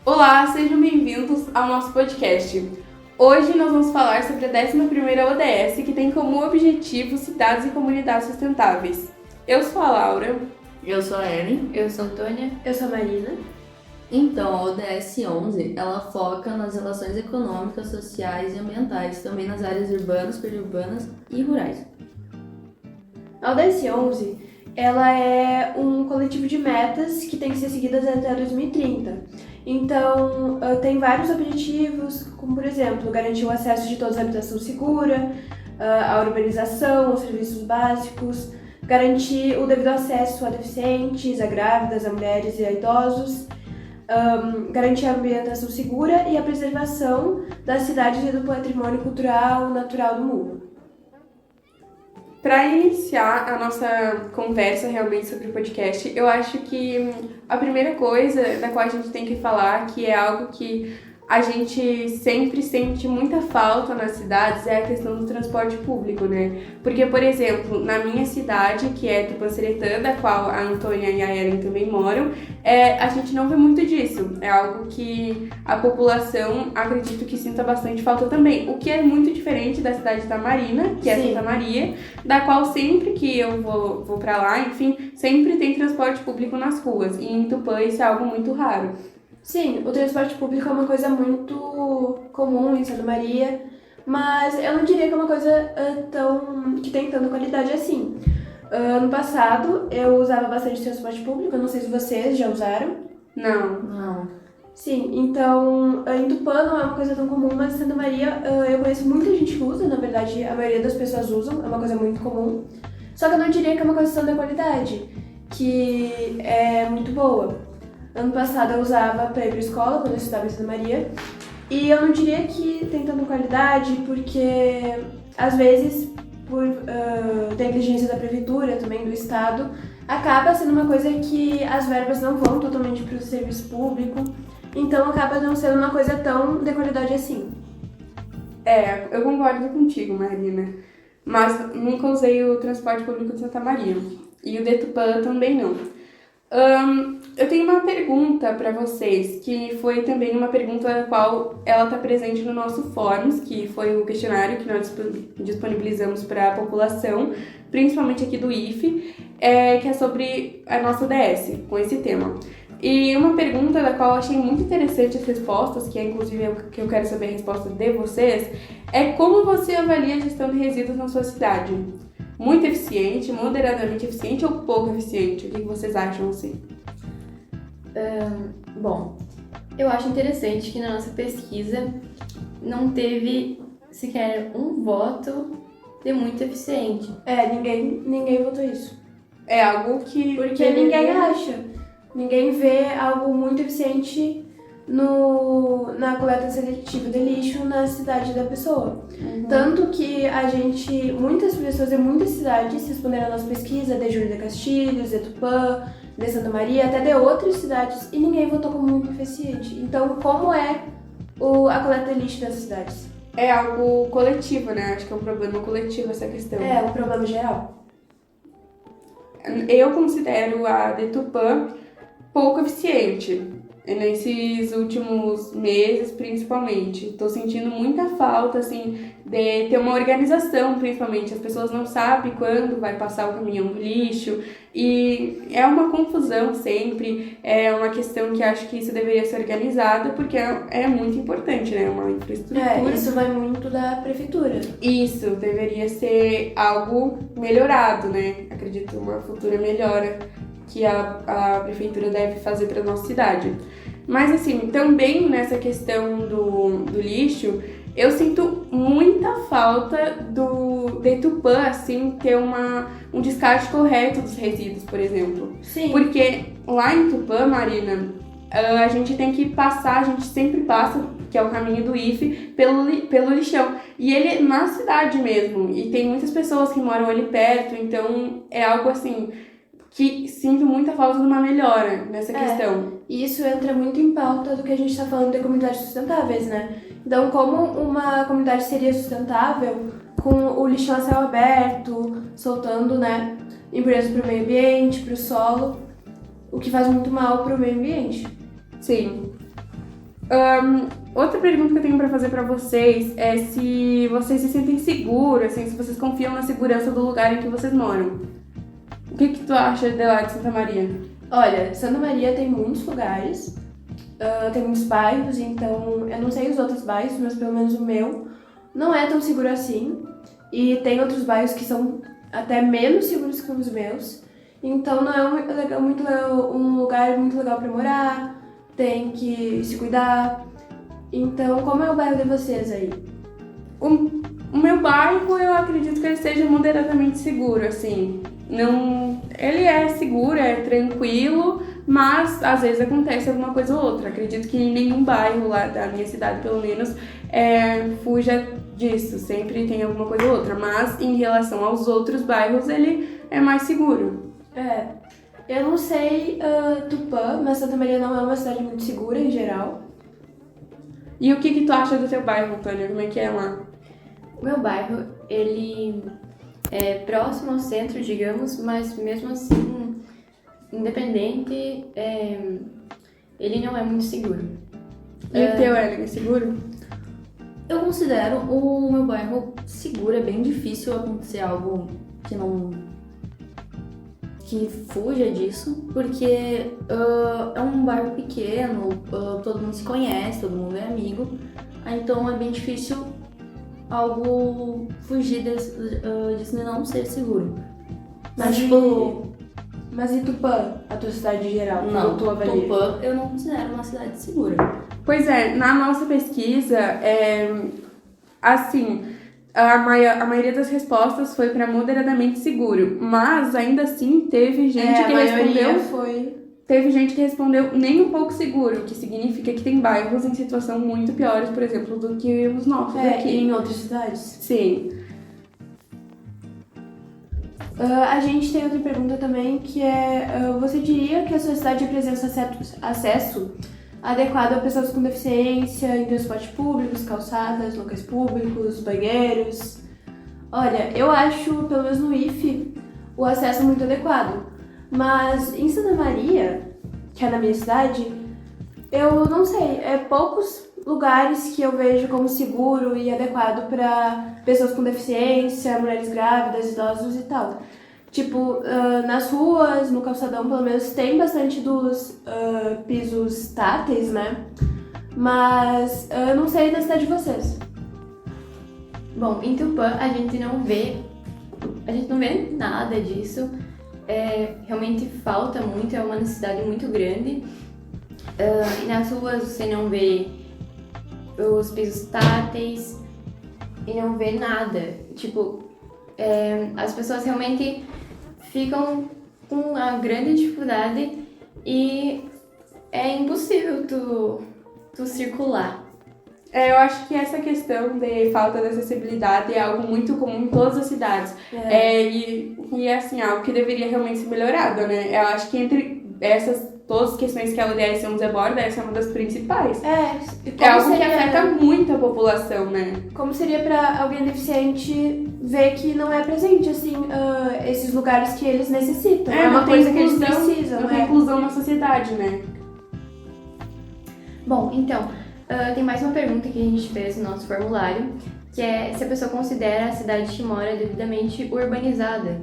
Olá, sejam bem-vindos ao nosso podcast. Hoje nós vamos falar sobre a 11ª ODS, que tem como objetivo cidades e comunidades sustentáveis. Eu sou a Laura. Eu sou a Ellen. Eu sou a Antônia. Eu sou a Marina. Então, a ODS 11, ela foca nas relações econômicas, sociais e ambientais, também nas áreas urbanas, periurbanas e rurais. A ODS 11, ela é um coletivo de metas que tem que ser seguidas até 2030. Então, tem vários objetivos, como, por exemplo, garantir o acesso de todos à habitação segura, a urbanização, os serviços básicos, garantir o devido acesso a deficientes, a grávidas, a mulheres e a idosos, garantir a ambientação segura e a preservação das cidades e do patrimônio cultural natural do mundo. Para iniciar a nossa conversa realmente sobre o podcast, eu acho que a primeira coisa da qual a gente tem que falar, que é algo que a gente sempre sente muita falta nas cidades, é a questão do transporte público, né? Porque, por exemplo, na minha cidade, que é Tupanciretã, da qual a Antônia e a Ellen também moram, a gente não vê muito disso. É algo que a população, acredito que sinta bastante falta também. O que é muito diferente da cidade da Marina, que é Santa Maria, da qual sempre que eu vou pra lá, enfim, sempre tem transporte público nas ruas. E em Tupã isso é algo muito raro. Sim, o transporte público é uma coisa muito comum em Santa Maria, mas eu não diria que é uma coisa que tem tanta qualidade assim. No passado, eu usava bastante transporte público, eu não sei se vocês já usaram. Não. Sim, então, em Tupã não é uma coisa tão comum, mas em Santa Maria eu conheço muita gente que usa, na verdade a maioria das pessoas usam, é uma coisa muito comum. Só que eu não diria que é uma coisa tão da qualidade, que é muito boa. Ano passado eu usava para ir para a escola, quando eu estudava em Santa Maria, e eu não diria que tem tanta qualidade, porque às vezes, por negligência da prefeitura, também do estado, acaba sendo uma coisa que as verbas não vão totalmente para o serviço público, então acaba não sendo uma coisa tão de qualidade assim. Eu concordo contigo, Marina, mas nunca usei o transporte público de Santa Maria, e o de Tupã também não. Eu tenho uma pergunta para vocês, que foi também uma pergunta da qual ela está presente no nosso Forms, que foi o questionário que nós disponibilizamos para a população, principalmente aqui do IFE, que é sobre a nossa ODS, com esse tema. E uma pergunta da qual eu achei muito interessante as respostas, que é inclusive que eu quero saber a resposta de vocês, é como você avalia a gestão de resíduos na sua cidade? Muito eficiente, moderadamente eficiente ou pouco eficiente? O que vocês acham assim? Bom, eu acho interessante que na nossa pesquisa não teve sequer um voto de muito eficiente. Ninguém votou isso. É algo que... Porque ninguém acha. Ninguém vê algo muito eficiente na coleta seletiva de lixo na cidade da pessoa. Tanto que muitas pessoas de muitas cidades responderam a nossa pesquisa, de Júlio de Castilhos, de Tupã, de Santa Maria, até de outras cidades, e ninguém votou como muito eficiente. Então, como é a coleta de lixo dessas cidades? É algo coletivo, né? Acho que é um problema coletivo essa questão. É um problema geral. Eu considero a de Tupã pouco eficiente. Nesses últimos meses, principalmente. Estou sentindo muita falta, assim, de ter uma organização, principalmente. As pessoas não sabem quando vai passar o caminhão do lixo e é uma confusão sempre. É uma questão que acho que isso deveria ser organizado porque é muito importante, né? Uma infraestrutura. Isso vai muito da prefeitura. Isso, deveria ser algo melhorado, né? Acredito uma futura melhora que a prefeitura deve fazer para nossa cidade. Mas assim, também nessa questão do lixo, eu sinto muita falta de Tupã, assim, ter um descarte correto dos resíduos, por exemplo. Sim. Porque lá em Tupã, Marina, a gente tem que passar, a gente sempre passa, que é o caminho do IFE, pelo lixão. E ele é na cidade mesmo, e tem muitas pessoas que moram ali perto, então é algo assim... que sinto muita falta de uma melhora nessa questão. E isso entra muito em pauta do que a gente está falando de comunidades sustentáveis, né? Então, como uma comunidade seria sustentável com o lixão a céu aberto, soltando, né, impurezas para o meio ambiente, para o solo, o que faz muito mal para o meio ambiente. Sim. Outra pergunta que eu tenho pra fazer pra vocês é se vocês se sentem seguros, assim, se vocês confiam na segurança do lugar em que vocês moram. O que tu acha de lá de Santa Maria? Olha, Santa Maria tem muitos lugares, tem muitos bairros, então eu não sei os outros bairros, mas pelo menos o meu não é tão seguro assim. E tem outros bairros que são até menos seguros que os meus, então não é um lugar muito legal pra morar, tem que se cuidar. Então, como é o bairro de vocês aí? O meu bairro, eu acredito que ele seja moderadamente seguro, assim. Não, ele é seguro, é tranquilo, mas às vezes acontece alguma coisa ou outra. Acredito que nenhum bairro lá da minha cidade, pelo menos, fuja disso. Sempre tem alguma coisa ou outra. Mas em relação aos outros bairros, ele é mais seguro. Eu não sei Tupã, mas Santa Maria não é uma cidade muito segura em geral. E o que tu acha do teu bairro, Antônia? Como é que é lá? O meu bairro, ele é próximo ao centro, digamos, mas mesmo assim, independente, ele não é muito seguro. E o teu, Ellen, é seguro? Eu considero o meu bairro seguro, é bem difícil acontecer algo que fuja disso, porque é um bairro pequeno, todo mundo se conhece, todo mundo é amigo, então é bem difícil algo fugir disso de não ser seguro. Mas e Tupã, a tua cidade em geral? Não, tu avalia? Tupã eu não considero uma cidade segura. Pois é, na nossa pesquisa, assim, a maioria das respostas foi para moderadamente seguro, mas ainda assim teve gente que respondeu. Teve gente que respondeu nem um pouco seguro, o que significa que tem bairros em situação muito piores, por exemplo, do que os nossos aqui. Em outras cidades. Sim. A gente tem outra pergunta também, que você diria que a sua cidade apresenta acesso adequado a pessoas com deficiência em transporte públicos, calçadas, locais públicos, banheiros? Olha, eu acho, pelo menos no IFE, o acesso muito adequado. Mas em Santa Maria, que é na minha cidade, eu não sei, poucos lugares que eu vejo como seguro e adequado para pessoas com deficiência, mulheres grávidas, idosos e tal. Tipo, nas ruas, no calçadão, pelo menos, tem bastante dos pisos táteis, né? Mas eu não sei da cidade de vocês. Bom, em Tupã a gente não vê nada disso. Realmente falta muito, é uma necessidade muito grande. E nas ruas você não vê os pisos táteis e não vê nada. Tipo, as pessoas realmente ficam com uma grande dificuldade e é impossível tu circular. Eu acho que essa questão de falta de acessibilidade é algo muito comum em todas as cidades. E assim, algo que deveria realmente ser melhorado, né? Eu acho que entre todas as questões que a ODS 11 aborda, essa é uma das principais. É algo que afeta muito a população, né? Como seria para alguém deficiente ver que não é presente, assim, esses lugares que eles necessitam? É uma coisa que eles precisam, não tem inclusão na sociedade, né? Bom, então, tem mais uma pergunta que a gente fez no nosso formulário, que é se a pessoa considera a cidade que mora devidamente urbanizada.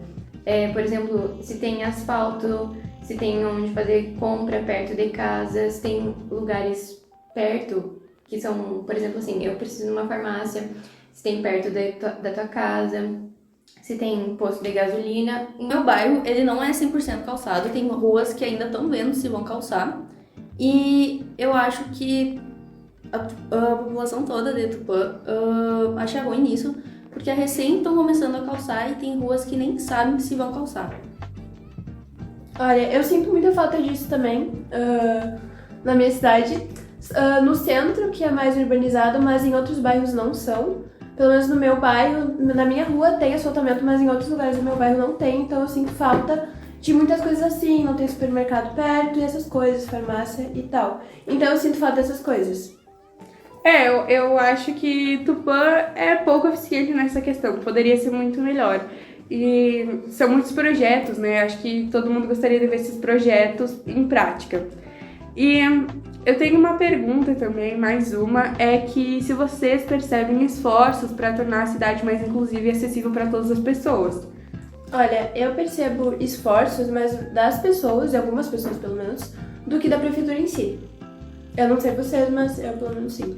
Por exemplo, se tem asfalto, se tem onde fazer compra perto de casa, se tem lugares perto que são, por exemplo, assim, eu preciso de uma farmácia, se tem perto da tua casa, se tem posto de gasolina. O meu bairro, ele não é 100% calçado, tem ruas que ainda estão vendo se vão calçar. E eu acho que a população toda de Tupã acha ruim nisso, porque recém estão começando a calçar e tem ruas que nem sabem se vão calçar. Olha, eu sinto muita falta disso também na minha cidade. No centro, que é mais urbanizado, mas em outros bairros não são. Pelo menos no meu bairro, na minha rua tem asfaltamento, mas em outros lugares do meu bairro não tem, então eu sinto falta de muitas coisas assim, não tem supermercado perto e essas coisas, farmácia e tal. Então eu sinto falta dessas coisas. Eu acho que Tupã é pouco eficiente nessa questão, poderia ser muito melhor. E são muitos projetos, né? Acho que todo mundo gostaria de ver esses projetos em prática. E eu tenho uma pergunta também, mais uma, é que se vocês percebem esforços para tornar a cidade mais inclusiva e acessível para todas as pessoas. Olha, eu percebo esforços, mas das pessoas, de algumas pessoas pelo menos, do que da prefeitura em si. Eu não sei vocês, mas eu pelo menos sim.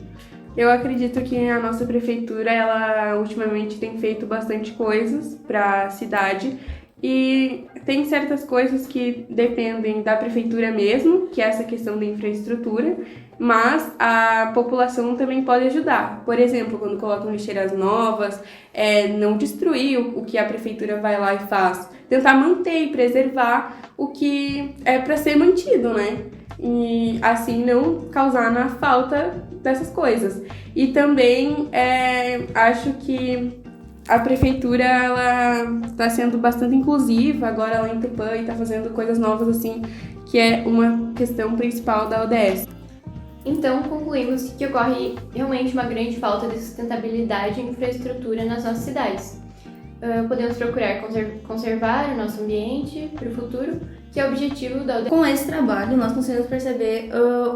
Eu acredito que a nossa prefeitura, ela ultimamente tem feito bastante coisas para a cidade e tem certas coisas que dependem da prefeitura mesmo, que é essa questão da infraestrutura, mas a população também pode ajudar. Por exemplo, quando colocam lixeiras novas, não destruir o que a prefeitura vai lá e faz, tentar manter e preservar o que é para ser mantido, né? E assim não causar na falta dessas coisas. E também acho que a prefeitura ela está sendo bastante inclusiva agora lá em Tupã e está fazendo coisas novas assim, que é uma questão principal da ODS. Então, concluímos que ocorre realmente uma grande falta de sustentabilidade e infraestrutura nas nossas cidades. Podemos procurar conservar o nosso ambiente para o futuro, que é o objetivo da ODS. Com esse trabalho, nós conseguimos perceber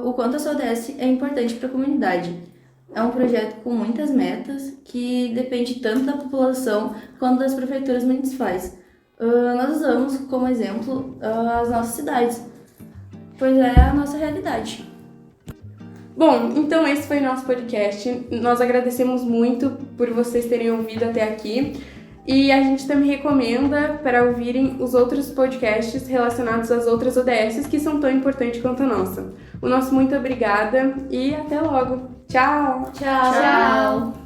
o quanto essa ODS é importante para a comunidade. É um projeto com muitas metas que depende tanto da população quanto das prefeituras municipais. Nós usamos como exemplo as nossas cidades, pois é a nossa realidade. Bom, então esse foi o nosso podcast. Nós agradecemos muito por vocês terem ouvido até aqui. E a gente também recomenda para ouvirem os outros podcasts relacionados às outras ODSs que são tão importantes quanto a nossa. O nosso muito obrigada e até logo. Tchau! Tchau!